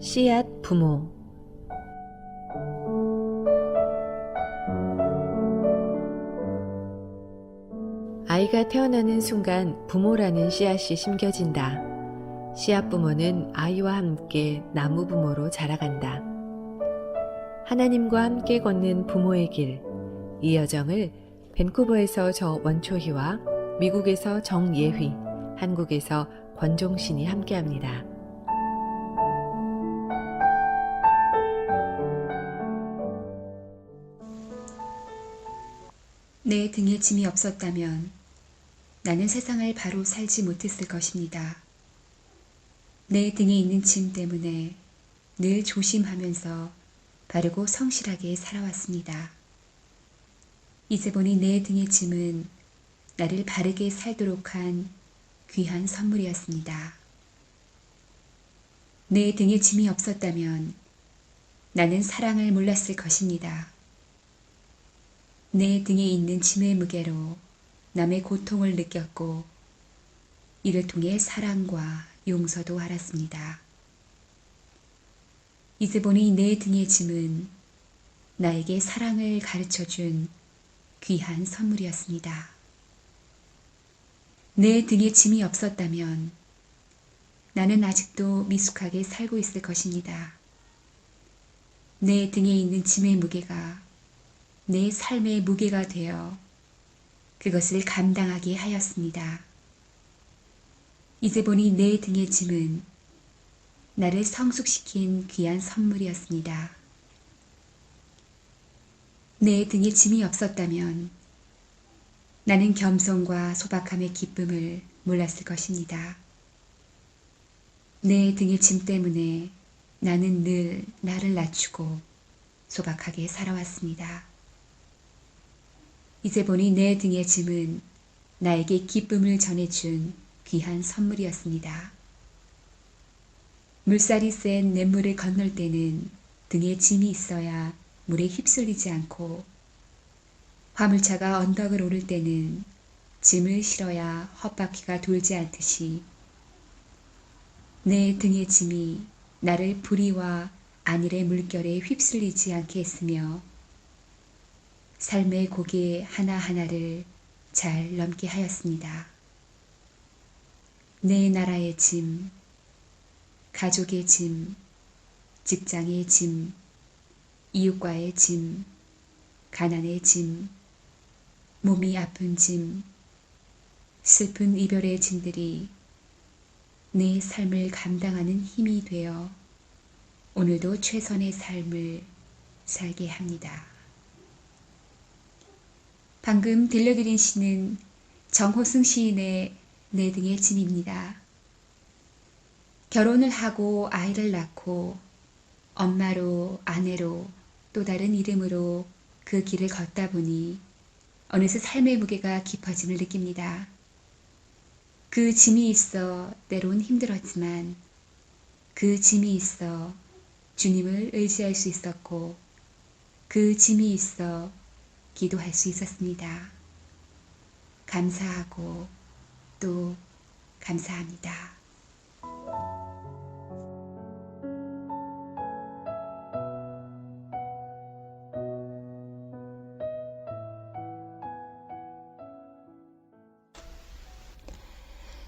씨앗 부모. 아이가 태어나는 순간 부모라는 씨앗이 심겨진다. 씨앗 부모는 아이와 함께 나무 부모로 자라간다. 하나님과 함께 걷는 부모의 길, 이 여정을 밴쿠버에서 저 원초희와 미국에서 정예휘, 한국에서 권종신이 함께합니다. 내 등에 짐이 없었다면 나는 세상을 바로 살지 못했을 것입니다. 내 등에 있는 짐 때문에 늘 조심하면서 바르고 성실하게 살아왔습니다. 이제 보니 내 등의 짐은 나를 바르게 살도록 한 귀한 선물이었습니다. 내 등에 짐이 없었다면 나는 사랑을 몰랐을 것입니다. 내 등에 있는 짐의 무게로 남의 고통을 느꼈고 이를 통해 사랑과 용서도 알았습니다. 이제 보니 내 등의 짐은 나에게 사랑을 가르쳐준 귀한 선물이었습니다. 내 등에 짐이 없었다면 나는 아직도 미숙하게 살고 있을 것입니다. 내 등에 있는 짐의 무게가 내 삶의 무게가 되어 그것을 감당하게 하였습니다. 이제 보니 내 등의 짐은 나를 성숙시킨 귀한 선물이었습니다. 내 등에 짐이 없었다면 나는 겸손과 소박함의 기쁨을 몰랐을 것입니다. 내 등의 짐 때문에 나는 늘 나를 낮추고 소박하게 살아왔습니다. 이제 보니 내 등의 짐은 나에게 기쁨을 전해준 귀한 선물이었습니다. 물살이 센 냇물을 건널 때는 등에 짐이 있어야 물에 휩쓸리지 않고 화물차가 언덕을 오를 때는 짐을 실어야 헛바퀴가 돌지 않듯이 내 등의 짐이 나를 불의와 안일의 물결에 휩쓸리지 않게 했으며 삶의 고개 하나하나를 잘 넘게 하였습니다. 내 나라의 짐, 가족의 짐, 직장의 짐, 이웃과의 짐, 가난의 짐, 몸이 아픈 짐, 슬픈 이별의 짐들이 내 삶을 감당하는 힘이 되어 오늘도 최선의 삶을 살게 합니다. 방금 들려드린 시는 정호승 시인의 내 등의 짐입니다. 결혼을 하고 아이를 낳고 엄마로 아내로 또 다른 이름으로 그 길을 걷다 보니 어느새 삶의 무게가 깊어짐을 느낍니다. 그 짐이 있어 때론 힘들었지만 그 짐이 있어 주님을 의지할 수 있었고 그 짐이 있어 기도할 수 있었습니다. 감사하고 또 감사합니다.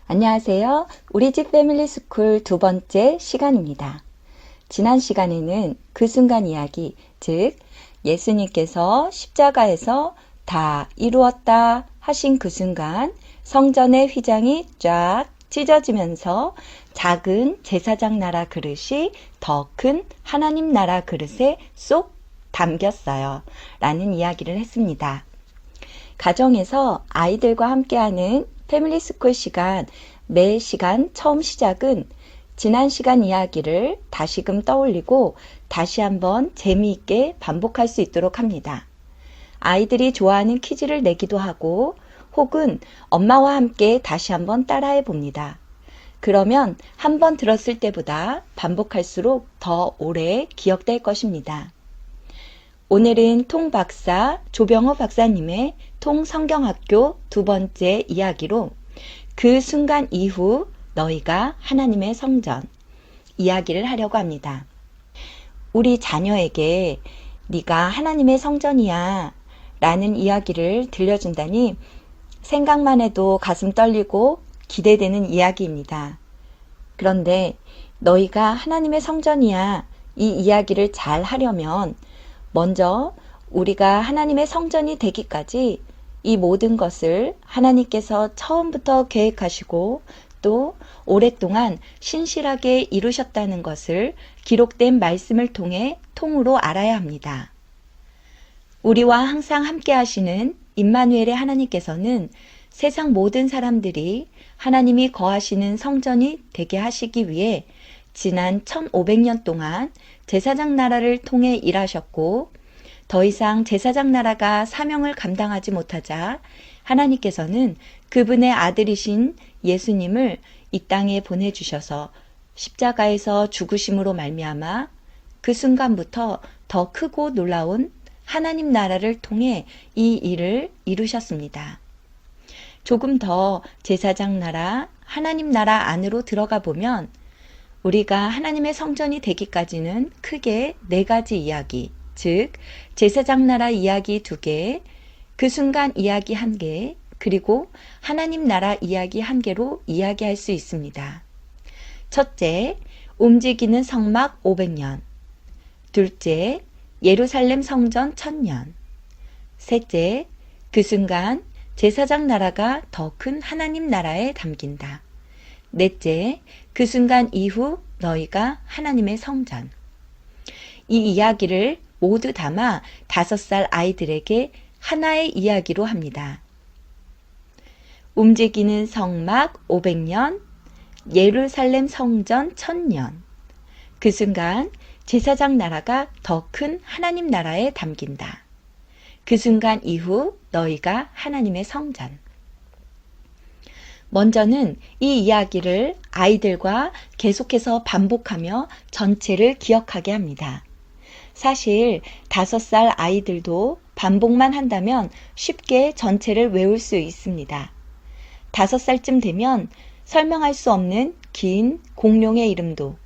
안녕하세요. 우리 집 패밀리 스쿨 두 번째 시간입니다. 지난 시간에는 그 순간 이야기, 즉 예수님께서 십자가에서 다 이루었다 하신 그 순간 성전의 휘장이 쫙 찢어지면서 작은 제사장 나라 그릇이 더 큰 하나님 나라 그릇에 쏙 담겼어요. 라는 이야기를 했습니다. 가정에서 아이들과 함께하는 패밀리 스쿨 시간, 매 시간 처음 시작은 지난 시간 이야기를 다시금 떠올리고 다시 한번 재미있게 반복할 수 있도록 합니다. 아이들이 좋아하는 퀴즈를 내기도 하고 혹은 엄마와 함께 다시 한번 따라해 봅니다. 그러면 한 번 들었을 때보다 반복할수록 더 오래 기억될 것입니다. 오늘은 통박사 조병호 박사님의 통성경학교 두 번째 이야기로 그 순간 이후 너희가 하나님의 성전, 이야기를 하려고 합니다. 우리 자녀에게 네가 하나님의 성전이야 라는 이야기를 들려준다니 생각만 해도 가슴 떨리고 기대되는 이야기입니다. 그런데 너희가 하나님의 성전이야 이 이야기를 잘 하려면 먼저 우리가 하나님의 성전이 되기까지 이 모든 것을 하나님께서 처음부터 계획하시고 또 오랫동안 신실하게 이루셨다는 것을 기록된 말씀을 통해 통으로 알아야 합니다. 우리와 항상 함께 하시는 임마누엘의 하나님께서는 세상 모든 사람들이 하나님이 거하시는 성전이 되게 하시기 위해 지난 1500년 동안 제사장 나라를 통해 일하셨고 더 이상 제사장 나라가 사명을 감당하지 못하자 하나님께서는 그분의 아들이신 예수님을 이 땅에 보내주셔서 십자가에서 죽으심으로 말미암아 그 순간부터 더 크고 놀라운 하나님 나라를 통해 이 일을 이루셨습니다. 조금 더 제사장 나라, 하나님 나라 안으로 들어가 보면 우리가 하나님의 성전이 되기까지는 크게 4가지 이야기, 즉 제사장 나라 이야기 2개, 그 순간 이야기 1개, 그리고 하나님 나라 이야기 1개로 이야기할 수 있습니다. 첫째, 움직이는 성막 500년. 둘째, 예루살렘 성전 1000년. 셋째, 그 순간 제사장 나라가 더 큰 하나님 나라에 담긴다. 넷째, 그 순간 이후 너희가 하나님의 성전. 이 이야기를 모두 담아 5살 아이들에게 하나의 이야기로 합니다. 움직이는 성막 500년, 예루살렘 성전 1000년. 그 순간 제사장 나라가 더 큰 하나님 나라에 담긴다. 그 순간 이후 너희가 하나님의 성전. 먼저는 이 이야기를 아이들과 계속해서 반복하며 전체를 기억하게 합니다. 사실 5살 아이들도 반복만 한다면 쉽게 전체를 외울 수 있습니다. 5살쯤 되면 설명할 수 없는 긴 공룡의 이름도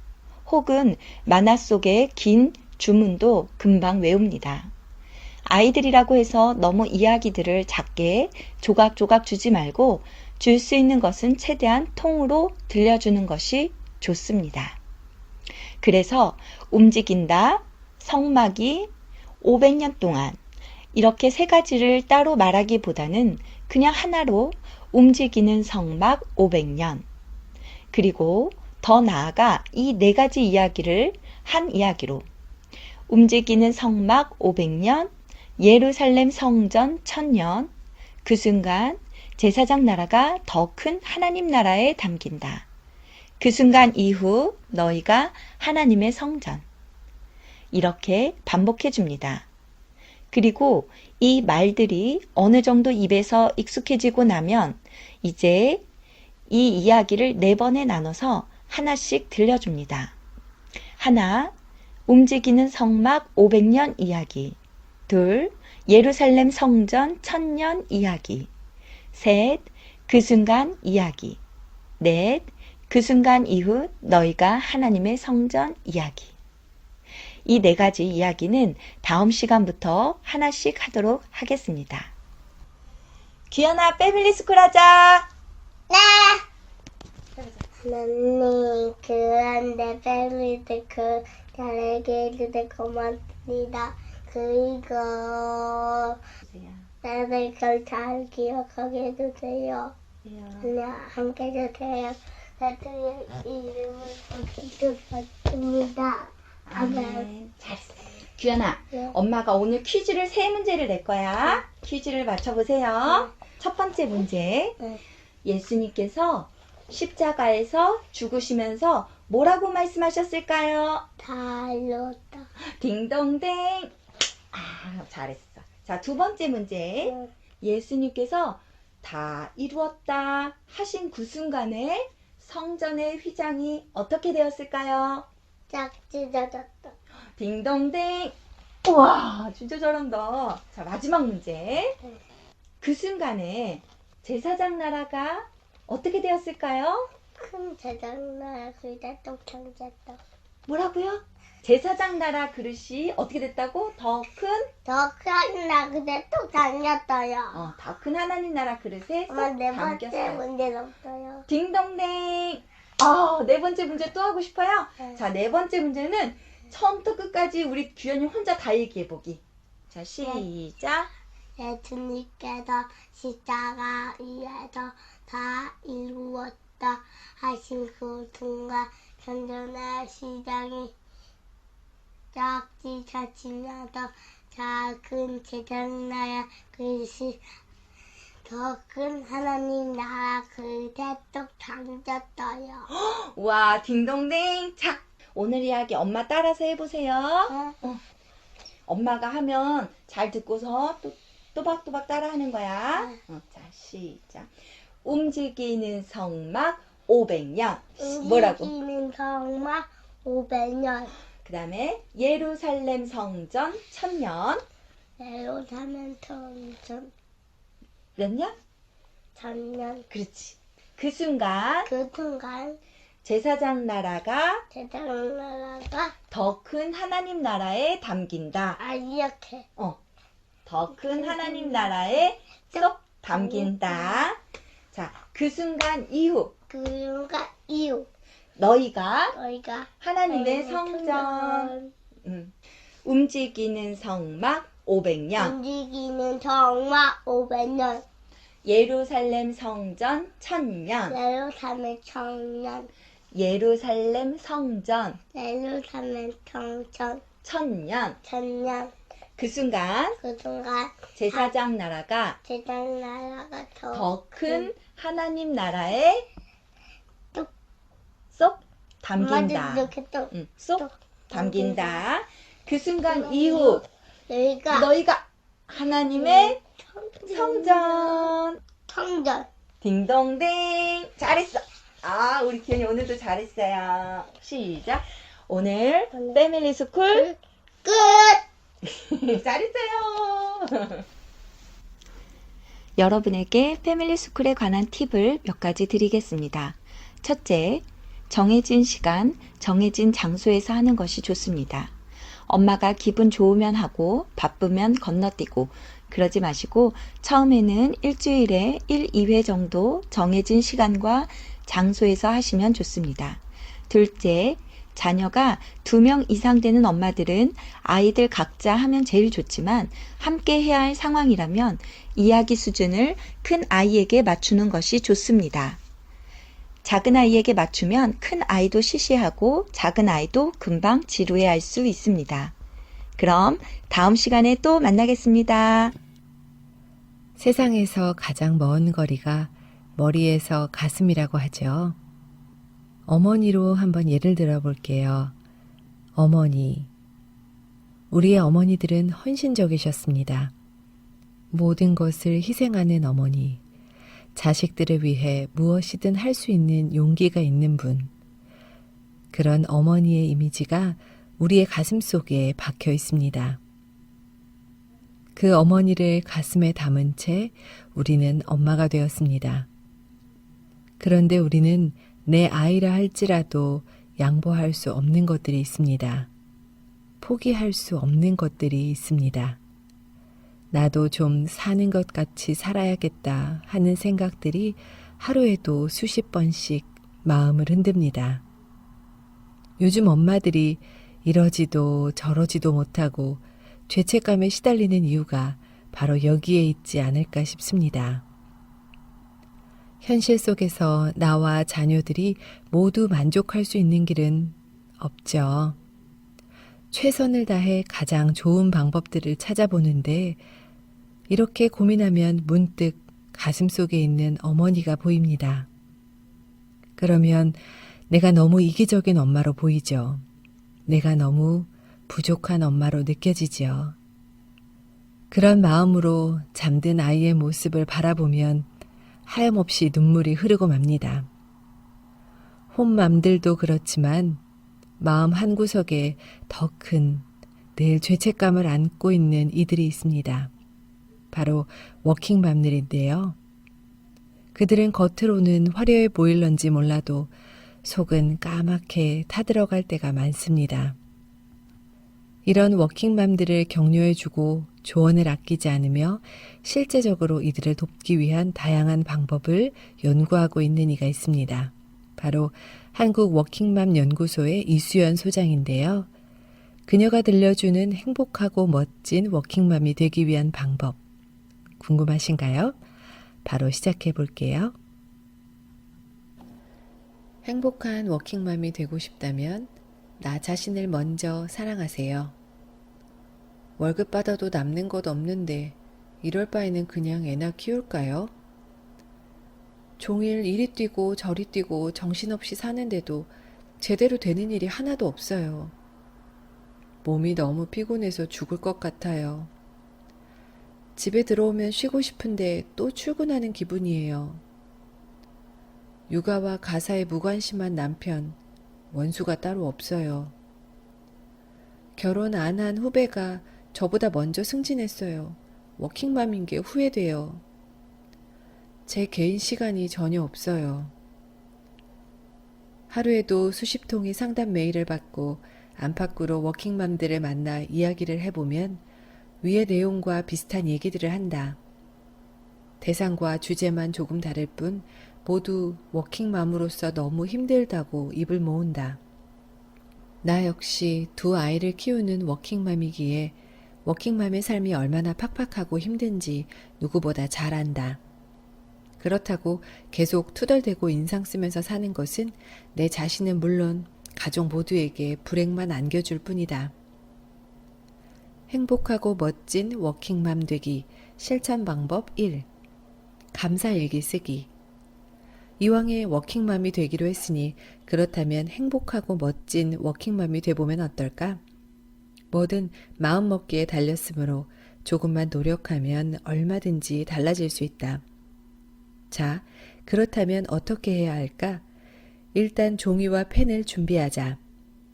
혹은 만화 속의 긴 주문도 금방 외웁니다. 아이들이라고 해서 너무 이야기들을 작게 조각조각 주지 말고 줄 수 있는 것은 최대한 통으로 들려주는 것이 좋습니다. 그래서 움직인다, 성막이 500년 동안 이렇게 3가지를 따로 말하기보다는 그냥 하나로 움직이는 성막 500년, 그리고 더 나아가 이 4가지 이야기를 한 이야기로 움직이는 성막 500년, 예루살렘 성전 1000년, 그 순간 제사장 나라가 더 큰 하나님 나라에 담긴다. 그 순간 이후 너희가 하나님의 성전. 이렇게 반복해 줍니다. 그리고 이 말들이 어느 정도 입에서 익숙해지고 나면 이제 이 이야기를 4번에 나눠서 하나씩 들려줍니다. 하나, 움직이는 성막 500년 이야기. 둘, 예루살렘 성전 1000년 이야기. 셋, 그 순간 이야기. 넷, 그 순간 이후 너희가 하나님의 성전 이야기. 이 4가지 이야기는 다음 시간부터 하나씩 하도록 하겠습니다. 귀연아, 패밀리 스쿨 하자! 하나님, 그런데 패밀리들 잘하게 해주셔서 고맙습니다. 그리고 나를 잘 기억하게 해주세요. 그냥 함께 해주세요. 나의 이름을 기도받습니다. 아멘. 잘했어. 규현아, 네. 엄마가 오늘 퀴즈를 3문제를 낼 거야. 퀴즈를 맞춰보세요. 첫 번째 문제. 네. 예수님께서 십자가에서 죽으시면서 뭐라고 말씀하셨을까요? 다 이뤘다. 딩동댕. 잘했어. 자, 2번째 문제. 예수님께서 다 이루었다 하신 그 순간에 성전의 휘장이 어떻게 되었을까요? 짝 찢어졌다. 딩동댕. 우와, 진짜 잘한다. 자, 마지막 문제. 그 순간에 제사장 나라가 어떻게 되었을까요? 큰 대장나라 그대 똑똑 됐다. 뭐라고요? 제사장 나라 그릇이 어떻게 됐다고? 더 큰? 더 큰 나 그대 똑 당겼어요. 더 큰 하나님 나라 그릇에 엄마 쏙 네 번째 담겼어요. 문제 없어요. 딩동댕. 네 번째 문제 또 하고 싶어요? 네. 자, 네 번째 문제는 처음부터 끝까지 우리 규현이 혼자 다 얘기해보기. 자, 시작. 예수님께서 십자가 위에서 다 이루었다 하신 그 순간 전전의 시장이 짝지 자치면서 작은 제장나라 그릇이 더 큰 하나님 나라 그릇에 똑 당겼어요. 와, 딩동댕. 자, 오늘 이야기 엄마 따라서 해보세요. 엄마가 하면 잘 듣고서 또 또박또박 따라하는 거야. 자, 시작. 움직이는 성막 500년. 뭐라고? 움직이는 성막 500년. 그 다음에 예루살렘 성전 1000년. 예루살렘 성전 몇 년? 1000년. 그렇지. 그 순간 그 순간 제사장 나라가 제장나라가 더 큰 하나님 나라에 담긴다. 이렇게 더 큰 하나님 나라에 쏙 담긴다. 자, 그 순간 이후 그 순간 이후 너희가 저희가 하나님의 성전, 움직이는 성막 500년, 움직이는 성막 500년. 예루살렘 성전 1000년, 예루살렘 성전 예루살렘 성전 예루살렘 성전 1000년. 1000년. 그 순간 그 순간 제사장 나라가 제장나라가 더 큰 하나님 나라에 뚝. 쏙 담긴다. 이렇게 또 쏙 담긴다. 그 순간 이후 너희가 하나님의 성전. 성전 딩동댕. 잘했어. 우리 기현이 오늘도 잘했어요. 시작. 오늘 패밀리 스쿨 끝. 잘했어요. 여러분에게 패밀리 스쿨에 관한 팁을 몇 가지 드리겠습니다. 첫째, 정해진 시간, 정해진 장소에서 하는 것이 좋습니다. 엄마가 기분 좋으면 하고 바쁘면 건너뛰고 그러지 마시고 처음에는 일주일에 1, 2회 정도 정해진 시간과 장소에서 하시면 좋습니다. 둘째, 자녀가 2명 이상 되는 엄마들은 아이들 각자 하면 제일 좋지만 함께 해야 할 상황이라면 이야기 수준을 큰 아이에게 맞추는 것이 좋습니다. 작은 아이에게 맞추면 큰 아이도 시시하고 작은 아이도 금방 지루해할 수 있습니다. 그럼 다음 시간에 또 만나겠습니다. 세상에서 가장 먼 거리가 머리에서 가슴이라고 하죠. 어머니로 한번 예를 들어 볼게요. 어머니. 우리의 어머니들은 헌신적이셨습니다. 모든 것을 희생하는 어머니. 자식들을 위해 무엇이든 할 수 있는 용기가 있는 분. 그런 어머니의 이미지가 우리의 가슴 속에 박혀 있습니다. 그 어머니를 가슴에 담은 채 우리는 엄마가 되었습니다. 그런데 우리는 내 아이라 할지라도 양보할 수 없는 것들이 있습니다. 포기할 수 없는 것들이 있습니다. 나도 좀 사는 것 같이 살아야겠다 하는 생각들이 하루에도 수십 번씩 마음을 흔듭니다. 요즘 엄마들이 이러지도 저러지도 못하고 죄책감에 시달리는 이유가 바로 여기에 있지 않을까 싶습니다. 현실 속에서 나와 자녀들이 모두 만족할 수 있는 길은 없죠. 최선을 다해 가장 좋은 방법들을 찾아보는데 이렇게 고민하면 문득 가슴속에 있는 어머니가 보입니다. 그러면 내가 너무 이기적인 엄마로 보이죠. 내가 너무 부족한 엄마로 느껴지지요. 그런 마음으로 잠든 아이의 모습을 바라보면 하염없이 눈물이 흐르고 맙니다. 혼맘들도 그렇지만 마음 한구석에 더 큰 늘 죄책감을 안고 있는 이들이 있습니다. 바로 워킹맘들인데요. 그들은 겉으로는 화려해 보일런지 몰라도 속은 까맣게 타들어갈 때가 많습니다. 이런 워킹맘들을 격려해주고 조언을 아끼지 않으며 실제적으로 이들을 돕기 위한 다양한 방법을 연구하고 있는 이가 있습니다. 바로 한국 워킹맘 연구소의 이수연 소장인데요. 그녀가 들려주는 행복하고 멋진 워킹맘이 되기 위한 방법 궁금하신가요? 바로 시작해 볼게요. 행복한 워킹맘이 되고 싶다면 나 자신을 먼저 사랑하세요. 월급 받아도 남는 것 없는데 이럴 바에는 그냥 애나 키울까요? 종일 이리 뛰고 저리 뛰고 정신없이 사는데도 제대로 되는 일이 하나도 없어요. 몸이 너무 피곤해서 죽을 것 같아요. 집에 들어오면 쉬고 싶은데 또 출근하는 기분이에요. 육아와 가사에 무관심한 남편, 원수가 따로 없어요. 결혼 안 한 후배가 저보다 먼저 승진했어요. 워킹맘인 게 후회돼요. 제 개인 시간이 전혀 없어요. 하루에도 수십 통의 상담 메일을 받고 안팎으로 워킹맘들을 만나 이야기를 해보면 위의 내용과 비슷한 얘기들을 한다. 대상과 주제만 조금 다를 뿐 모두 워킹맘으로서 너무 힘들다고 입을 모은다. 나 역시 두 아이를 키우는 워킹맘이기에 워킹맘의 삶이 얼마나 팍팍하고 힘든지 누구보다 잘 안다. 그렇다고 계속 투덜대고 인상 쓰면서 사는 것은 내 자신은 물론 가족 모두에게 불행만 안겨줄 뿐이다. 행복하고 멋진 워킹맘 되기 실천 방법 1. 감사일기 쓰기. 이왕에 워킹맘이 되기로 했으니 그렇다면 행복하고 멋진 워킹맘이 돼보면 어떨까? 뭐든 마음먹기에 달렸으므로 조금만 노력하면 얼마든지 달라질 수 있다. 자, 그렇다면 어떻게 해야 할까? 일단 종이와 펜을 준비하자.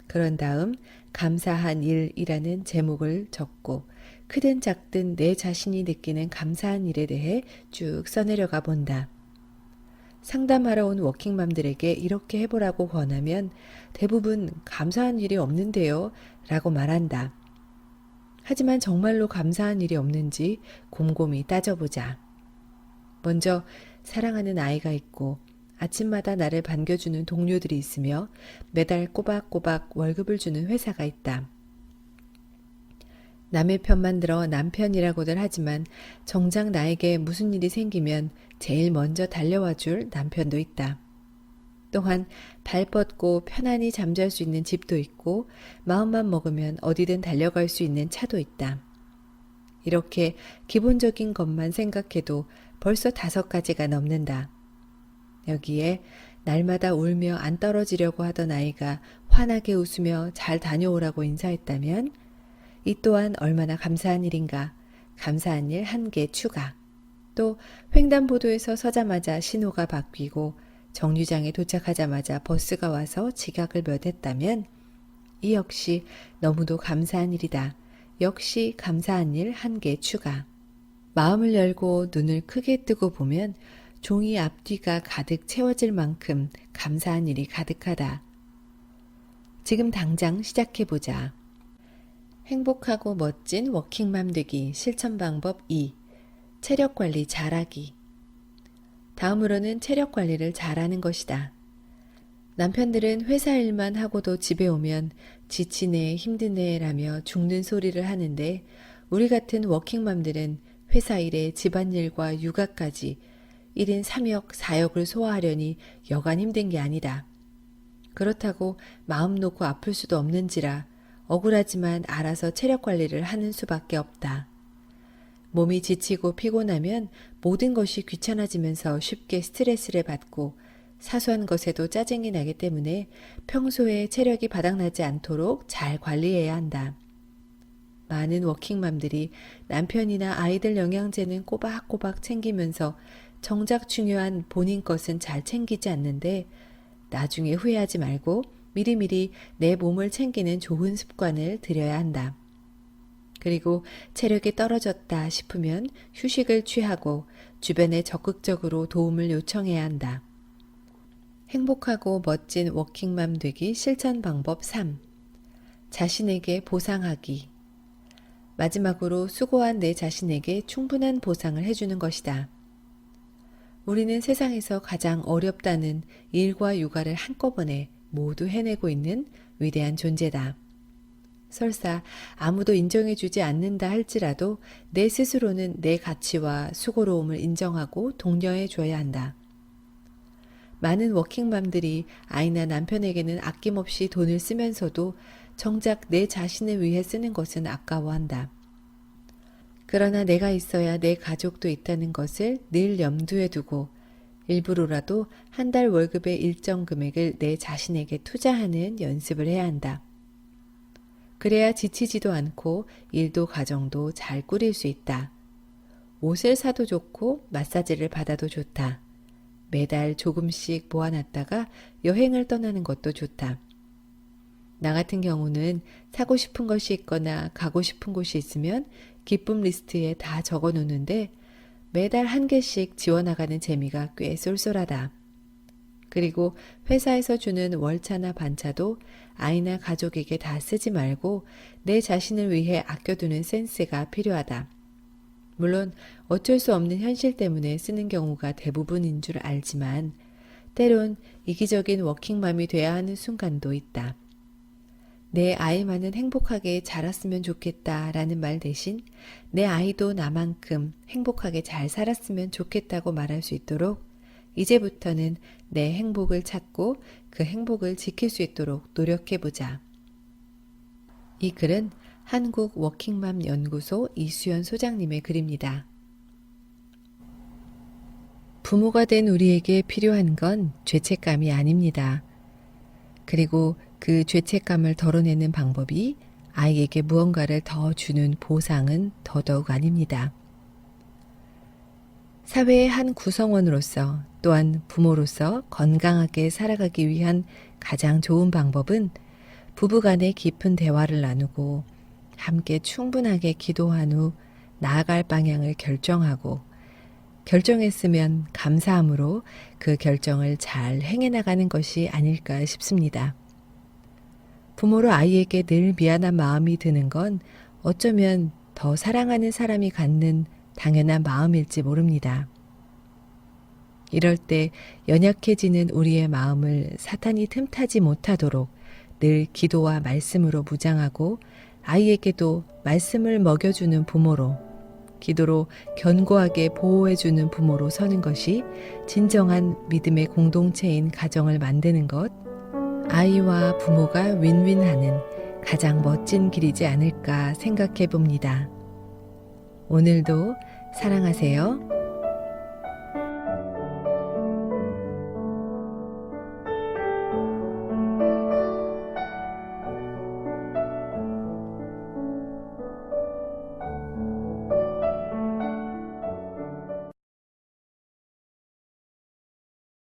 그런 다음 감사한 일이라는 제목을 적고 크든 작든 내 자신이 느끼는 감사한 일에 대해 쭉 써내려가 본다. 상담하러 온 워킹맘들에게 이렇게 해보라고 권하면 대부분 감사한 일이 없는데요 라고 말한다. 하지만 정말로 감사한 일이 없는지 곰곰이 따져보자. 먼저 사랑하는 아이가 있고 아침마다 나를 반겨주는 동료들이 있으며 매달 꼬박꼬박 월급을 주는 회사가 있다. 남의 편만 들어 남편이라고들 하지만 정작 나에게 무슨 일이 생기면 제일 먼저 달려와 줄 남편도 있다. 또한 발 뻗고 편안히 잠잘 수 있는 집도 있고 마음만 먹으면 어디든 달려갈 수 있는 차도 있다. 이렇게 기본적인 것만 생각해도 벌써 5가지가 넘는다. 여기에 날마다 울며 안 떨어지려고 하던 아이가 환하게 웃으며 잘 다녀오라고 인사했다면 이 또한 얼마나 감사한 일인가. 감사한 일 1개 추가. 또 횡단보도에서 서자마자 신호가 바뀌고 정류장에 도착하자마자 버스가 와서 지각을 몇 했다면 이 역시 너무도 감사한 일이다. 역시 감사한 일 1개 추가. 마음을 열고 눈을 크게 뜨고 보면 종이 앞뒤가 가득 채워질 만큼 감사한 일이 가득하다. 지금 당장 시작해보자. 행복하고 멋진 워킹맘 되기 실천 방법 2. 체력 관리 잘하기. 다음으로는 체력 관리를 잘하는 것이다. 남편들은 회사 일만 하고도 집에 오면 지치네 힘드네 라며 죽는 소리를 하는데 우리 같은 워킹맘들은 회사 일에 집안일과 육아까지 1인 3역 4역을 소화하려니 여간 힘든 게 아니다. 그렇다고 마음 놓고 아플 수도 없는지라 억울하지만 알아서 체력 관리를 하는 수밖에 없다. 몸이 지치고 피곤하면 모든 것이 귀찮아지면서 쉽게 스트레스를 받고 사소한 것에도 짜증이 나기 때문에 평소에 체력이 바닥나지 않도록 잘 관리해야 한다. 많은 워킹맘들이 남편이나 아이들 영양제는 꼬박꼬박 챙기면서 정작 중요한 본인 것은 잘 챙기지 않는데 나중에 후회하지 말고 미리미리 내 몸을 챙기는 좋은 습관을 들여야 한다. 그리고 체력이 떨어졌다 싶으면 휴식을 취하고 주변에 적극적으로 도움을 요청해야 한다. 행복하고 멋진 워킹맘 되기 실천 방법 3. 자신에게 보상하기. 마지막으로 수고한 내 자신에게 충분한 보상을 해주는 것이다. 우리는 세상에서 가장 어렵다는 일과 육아를 한꺼번에 모두 해내고 있는 위대한 존재다. 설사 아무도 인정해주지 않는다 할지라도 내 스스로는 내 가치와 수고로움을 인정하고 독려해줘야 한다. 많은 워킹맘들이 아이나 남편에게는 아낌없이 돈을 쓰면서도 정작 내 자신을 위해 쓰는 것은 아까워한다. 그러나 내가 있어야 내 가족도 있다는 것을 늘 염두에 두고 일부러라도 한 달 월급의 일정 금액을 내 자신에게 투자하는 연습을 해야 한다. 그래야 지치지도 않고 일도 가정도 잘 꾸릴 수 있다. 옷을 사도 좋고 마사지를 받아도 좋다. 매달 조금씩 모아놨다가 여행을 떠나는 것도 좋다. 나 같은 경우는 사고 싶은 것이 있거나 가고 싶은 곳이 있으면 기쁨 리스트에 다 적어 놓는데 매달 한 개씩 지워나가는 재미가 꽤 쏠쏠하다. 그리고 회사에서 주는 월차나 반차도 아이나 가족에게 다 쓰지 말고 내 자신을 위해 아껴두는 센스가 필요하다. 물론 어쩔 수 없는 현실 때문에 쓰는 경우가 대부분인 줄 알지만 때론 이기적인 워킹맘이 돼야 하는 순간도 있다. 내 아이만은 행복하게 자랐으면 좋겠다라는 말 대신 내 아이도 나만큼 행복하게 잘 살았으면 좋겠다고 말할 수 있도록 이제부터는 내 행복을 찾고 그 행복을 지킬 수 있도록 노력해보자. 이 글은 한국 워킹맘 연구소 이수연 소장님의 글입니다. 부모가 된 우리에게 필요한 건 죄책감이 아닙니다. 그리고 그 죄책감을 덜어내는 방법이 아이에게 무언가를 더 주는 보상은 더더욱 아닙니다. 사회의 한 구성원으로서 또한 부모로서 건강하게 살아가기 위한 가장 좋은 방법은 부부간의 깊은 대화를 나누고 함께 충분하게 기도한 후 나아갈 방향을 결정하고 결정했으면 감사함으로 그 결정을 잘 행해나가는 것이 아닐까 싶습니다. 부모로 아이에게 늘 미안한 마음이 드는 건 어쩌면 더 사랑하는 사람이 갖는 당연한 마음일지 모릅니다. 이럴 때 연약해지는 우리의 마음을 사탄이 틈타지 못하도록 늘 기도와 말씀으로 무장하고 아이에게도 말씀을 먹여주는 부모로 기도로 견고하게 보호해주는 부모로 서는 것이 진정한 믿음의 공동체인 가정을 만드는 것, 아이와 부모가 윈윈하는 가장 멋진 길이지 않을까 생각해 봅니다. 오늘도 사랑하세요.